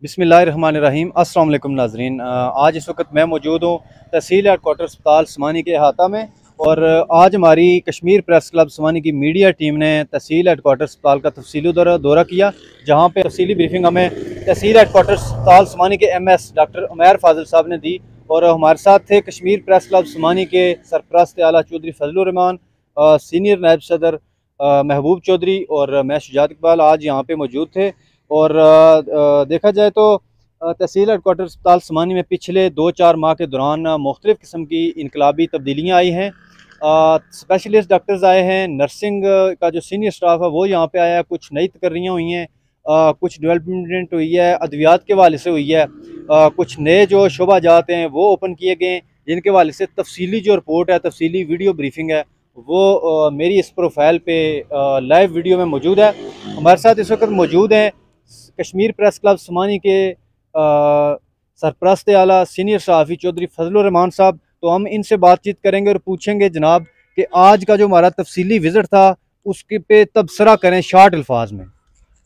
बिस्मिल्लाहिर्रहमानिर्रहीम। अस्सलाम वालेकुम नाज़रीन। आज इस वक्त मैं मौजूद हूँ तहसील हेडकोार्टर अस्पताल समानी के अहाता में, और आज हमारी कश्मीर प्रेस क्लब समानी की मीडिया टीम ने तहसील हेडकोार्टर अस्पताल का तफसीली दौरा किया, जहाँ पे तफसीली ब्रीफिंग हमें तहसील हेडकोार्टर अस्पताल समानी के MS डॉक्टर उमैर फाजिल साहब ने दी। और हमारे साथ थे कश्मीर प्रेस क्लब समानी के सरपरस्त आला चौधरी फजलुर रहमान, सीनियर नायब सदर महबूब चौधरी और मैं शुजात इकबाल आज यहाँ पे मौजूद थे। और देखा जाए तो तहसील हेडकोार्टर अस्पताल समानी में पिछले 2-4 माह के दौरान मुख्तलिफ़ किस्म की इनकलाबी तब्दीलियाँ आई हैं। स्पेशलिस्ट डॉक्टर्स आए हैं, नर्सिंग का जो सीनियर स्टाफ है वो यहाँ पे आया है, कुछ नई तकर्रियाँ हुई हैं, कुछ डेवलपमेंट हुई है, अद्वियात के हवाले से हुई है, कुछ नए जो शोबा जाते हैं वो ओपन किए गए हैं, जिनके हवाले से तफसीली जो रिपोर्ट है, तफसीली वीडियो ब्रीफिंग है वो मेरी इस प्रोफाइल पे लाइव वीडियो में मौजूद है। हमारे साथ इस वक्त मौजूद हैं कश्मीर प्रेस क्लब समानी के सरपरस्त आला सीनियर सहाफ़ी चौधरी फजलुर रहमान साहब। तो हम इनसे बातचीत करेंगे और पूछेंगे जनाब कि आज का जो हमारा तफसीली विज़िट था उसके पे तबसरा करें शॉर्ट अल्फाज में।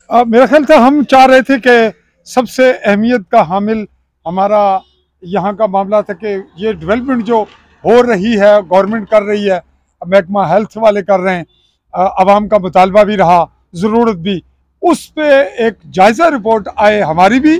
मेरा ख्याल था हम चाह रहे थे कि सबसे अहमियत का हामिल हमारा यहाँ का मामला था कि ये डेवलपमेंट जो हो रही है, गवर्नमेंट कर रही है, महकमा हेल्थ वाले कर रहे हैं, आवाम का मुतालबा भी रहा, ज़रूरत भी, उस पे एक जायज़ा रिपोर्ट आए, हमारी भी,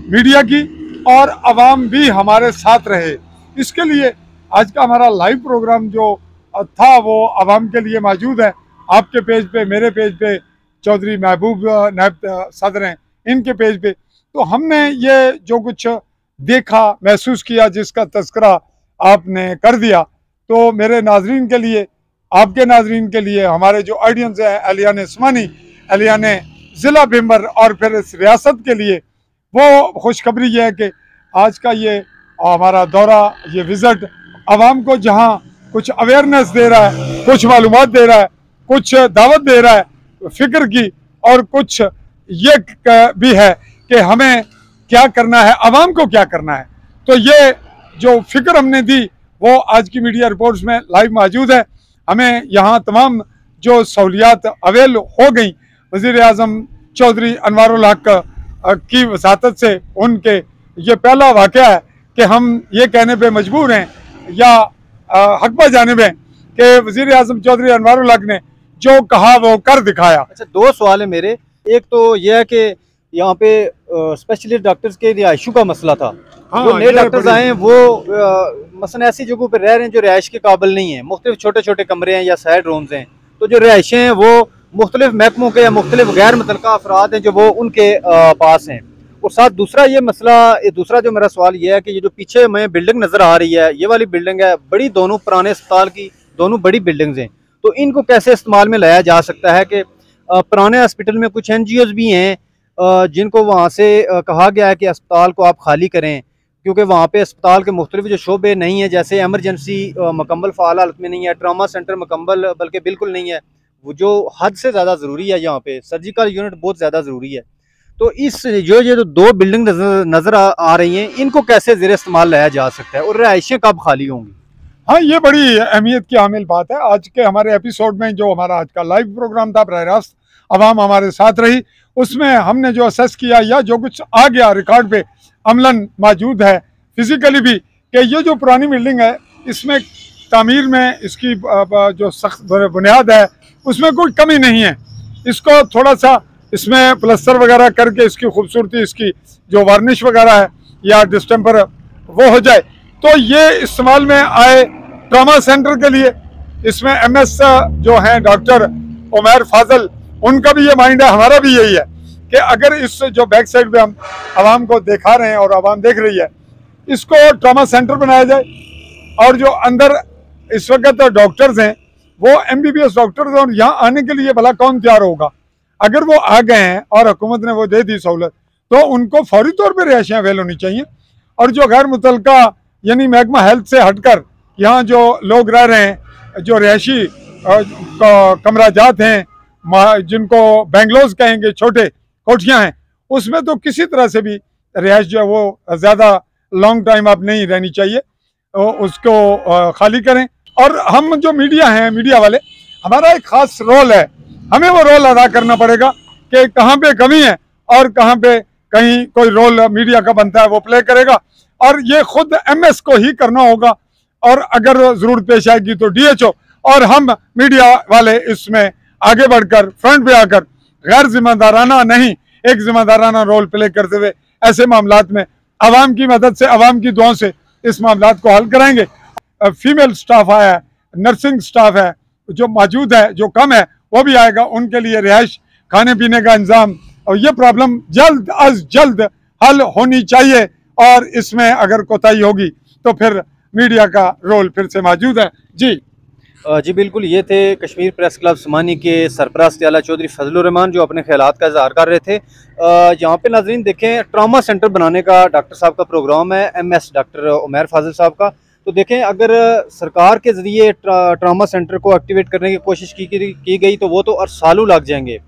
मीडिया की, और आवाम भी हमारे साथ रहे। इसके लिए आज का हमारा लाइव प्रोग्राम जो था वो आवाम के लिए मौजूद है। आपके पेज पे, मेरे पेज पे, चौधरी महबूब नायब सदर हैं इनके पेज पे। तो हमने ये जो कुछ देखा, महसूस किया, जिसका तज़किरा आपने कर दिया, तो मेरे नाजरीन के लिए, आपके नाजरीन के लिए, हमारे जो ऑडियंस है अहलियान समानी, अहलियान ज़िला बिम्बर और फिर इस रियासत के लिए वो खुशखबरी ये है कि आज का ये हमारा दौरा, ये विज़िट आवाम को जहाँ कुछ अवेयरनेस दे रहा है, कुछ मालूमात दे रहा है, कुछ दावत दे रहा है फ़िक्र की, और कुछ ये भी है कि हमें क्या करना है, आवाम को क्या करना है। तो ये जो फ़िक्र हमने दी वो आज की मीडिया रिपोर्ट्स में लाइव मौजूद है। हमें यहाँ तमाम जो सहूलियात अवेल हो गई, वज़ीर-ए-आज़म चौधरी अनवारुल हक की वसातत से, उनके ये पहला वाक़या है कि हम ये कहने पे मजबूर हैं या हक पर जानिब हैं कि वज़ीर-ए-आज़म चौधरी अनवारुल हक ने जो कहा वो कर दिखाया। अच्छा, 2 सवाल है मेरे। एक तो यह है कि यहाँ पे स्पेशलिस्ट डॉक्टर्स के रिहायशू का मसला था। हाँ, जो नए डॉक्टर्स आए हैं वो मसलन ऐसी जगहों पर रह रहे हैं जो रिहाइश के काबिल नहीं है, मुख्तलिफ छोटे छोटे कमरे हैं या साइड रूम्स हैं। तो जो रिहाइशें हैं वो मुख्तलिफ महकमों के या मुख्तलिफ गैर मुतल्लका अफराद हैं जो वो उनके पास हैं। और साथ दूसरा ये मसला, दूसरा जो मेरा सवाल ये है कि ये जो पीछे हमें बिल्डिंग नज़र आ रही है, ये वाली बिल्डिंग है बड़ी, दोनों पुराने अस्पताल की दोनों बड़ी बिल्डिंग्स हैं, तो इनको कैसे इस्तेमाल में लाया जा सकता है कि पुराने हॉस्पिटल में कुछ NGOs भी हैं जिनको वहाँ से कहा गया है कि अस्पताल को आप खाली करें, क्योंकि वहाँ पे अस्पताल के मुख्तलिफ जो शोबे नहीं है, जैसे एमरजेंसी मुकम्मल फ़ाल हालत में नहीं है, ट्रामा सेंटर मुकम्मल बल्कि बिल्कुल नहीं है, वो जो हद से ज़्यादा ज़रूरी है, यहाँ पे सर्जिकल यूनिट बहुत ज़्यादा ज़रूरी है। तो इस ये जो 2 बिल्डिंग नज़र आ रही हैं, इनको कैसे ज़ेर इस्तेमाल लाया जा सकता है और रिहाइशें कब खाली होंगी? हाँ, ये बड़ी अहमियत की हामिल बात है। आज के हमारे एपिसोड में जो हमारा आज का लाइव प्रोग्राम था, बराह रास्त आवाम हमारे साथ रही, उसमें हमने जो असेस किया या जो कुछ आ गया रिकॉर्ड पे अमलन मौजूद है, फिजिकली भी, कि ये जो पुरानी बिल्डिंग है इसमें तामीर में इसकी जो सख्त बुनियाद है उसमें कोई कमी नहीं है। इसको थोड़ा सा इसमें प्लस्तर वगैरह करके इसकी खूबसूरती, इसकी जो वार्निश वगैरह है या डिस्टेम्पर वो हो जाए, तो ये इस्तेमाल में आए ट्रामा सेंटर के लिए। इसमें MS जो हैं डॉक्टर उमैर फाजिल, उनका भी ये माइंड है, हमारा भी यही है कि अगर इस जो बैक साइड पे हम आवाम को दिखा रहे हैं और आवाम देख रही है, इसको ट्रामा सेंटर बनाया जाए। और जो अंदर इस वक्त डॉक्टर्स हैं वो MBBS डॉक्टर्स हैं, और यहाँ आने के लिए भला कौन तैयार होगा? अगर वो आ गए हैं और हुकूमत ने वो दे दी सहूलत, तो उनको फौरी तौर पर रिहाइशें अवेल होनी चाहिए। और जो गैर मुतल्लका यानी महकमा हेल्थ से हटकर यहाँ जो लोग रह रहे हैं, जो रिहायशी कमराजात हैं, जिनको बेंगलोज कहेंगे, छोटे कोठियाँ हैं, उसमें तो किसी तरह से भी रिहाइश जो है वो ज़्यादा लॉन्ग टाइम अब नहीं रहनी चाहिए, उसको खाली करें। और हम जो मीडिया हैं, मीडिया वाले, हमारा एक ख़ास रोल है, हमें वो रोल अदा करना पड़ेगा कि कहाँ पे कमी है और कहाँ पे कहीं कोई रोल मीडिया का बनता है वो प्ले करेगा, और ये खुद MS को ही करना होगा, और अगर जरूरत पेश आएगी तो DHO, और हम मीडिया वाले इसमें आगे बढ़कर फ्रंट पे आकर गैर जिम्मेदाराना नहीं, एक जिम्मेदाराना रोल प्ले करते हुए ऐसे मामलात में आवाम की मदद से, आवाम की दुआओं से इस मामलात को हल कराएंगे। फीमेल स्टाफ आया है, नर्सिंग स्टाफ है जो मौजूद है, जो कम है वो भी आएगा, उनके लिए रिहाइश, खाने पीने का इंतजाम, और ये प्रॉब्लम जल्द अज जल्द हल होनी चाहिए। और इसमें अगर कोताही होगी तो फिर मीडिया का रोल फिर से मौजूद है। जी जी बिल्कुल, ये थे कश्मीर प्रेस क्लब स्मानी के सरपरस्त आला चौधरी फजलुर रहमान जो अपने ख्यालात का इजहार कर रहे थे। यहाँ पे नाजरीन देखें, ट्रामा सेंटर बनाने का डॉक्टर साहब का प्रोग्राम है, MS डॉक्टर उमैर फाजिल साहब का। तो देखें, अगर सरकार के ज़रिए ट्रामा सेंटर को एक्टिवेट करने की कोशिश की गई तो वो तो सालों लग जाएंगे,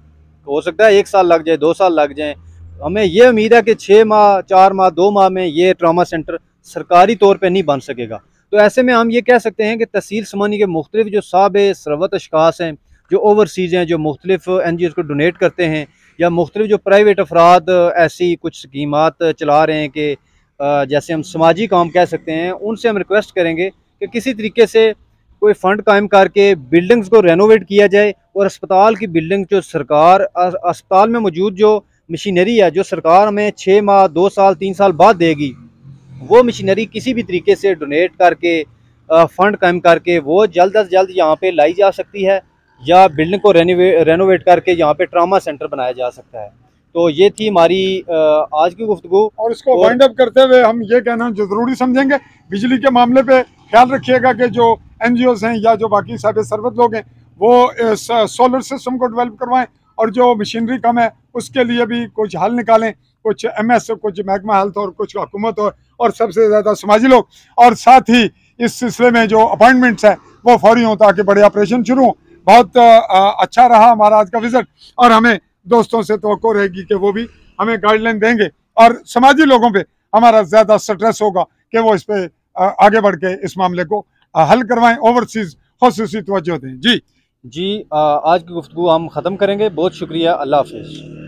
हो सकता है 1 साल लग जाए, 2 साल लग जाएँ। हमें ये उम्मीद है कि 6 माह, 4 माह, 2 माह में ये ट्रामा सेंटर सरकारी तौर पर नहीं बन सकेगा। तो ऐसे में हम ये कह सकते हैं कि तहसील स्मानी के मुख्तलिफ जो साहब सरवत अशखास हैं, जो ओवरसीज़ हैं, जो मुख्तलिफ NGOs को डोनेट करते हैं, या मुख्तलिफ जो प्राइवेट अफराद ऐसी कुछ स्कीमात चला रहे हैं कि जैसे हम समाजी काम कह सकते हैं, उनसे हम रिक्वेस्ट करेंगे कि किसी तरीके से कोई फ़ंड कायम करके बिल्डिंग्स को रेनोवेट किया जाए, और अस्पताल की बिल्डिंग जो सरकार अस्पताल में मौजूद जो मशीनरी है, जो सरकार हमें 6 माह, 2 साल, 3 साल बाद देगी, वो मशीनरी किसी भी तरीके से डोनेट करके फ़ंड कायम करके वो जल्द अज जल्द यहाँ पे लाई जा सकती है, या बिल्डिंग को रेनोवेट करके यहाँ पे ट्रामा सेंटर बनाया जा सकता है। तो ये थी हमारी आज की गुफ्तगू। और इसको वाइंड अप करते हुए हम ये कहना जो ज़रूरी समझेंगे, बिजली के मामले पे ख्याल रखिएगा कि जो NGOs हैं या जो बाकी साहब सरबत लोग हैं वो सोलर सिस्टम को डेवलप करवाएं, और जो मशीनरी कम है उसके लिए भी कुछ हल निकालें, कुछ MS, कुछ महकमा हेल्थ और कुछ हुकूमत और सबसे ज़्यादा समाजी लोग, और साथ ही इस सिलसिले में जो अपॉइंटमेंट्स है वो फौरी हों ताकि बड़े ऑपरेशन शुरू हों। बहुत अच्छा रहा हमारा आज का विजिट, और हमें दोस्तों से तवक्को रहेगी कि वो भी हमें गाइडलाइन देंगे, और समाजी लोगों पे हमारा ज़्यादा स्ट्रेस होगा कि वो इस पे आगे बढ़ के इस मामले को हल करवाएं, ओवरसीज़ खुसूसी तवज्जो दें। जी आज की गुफ्तगू हम ख़त्म करेंगे। बहुत शुक्रिया, अल्लाह हाफिज़।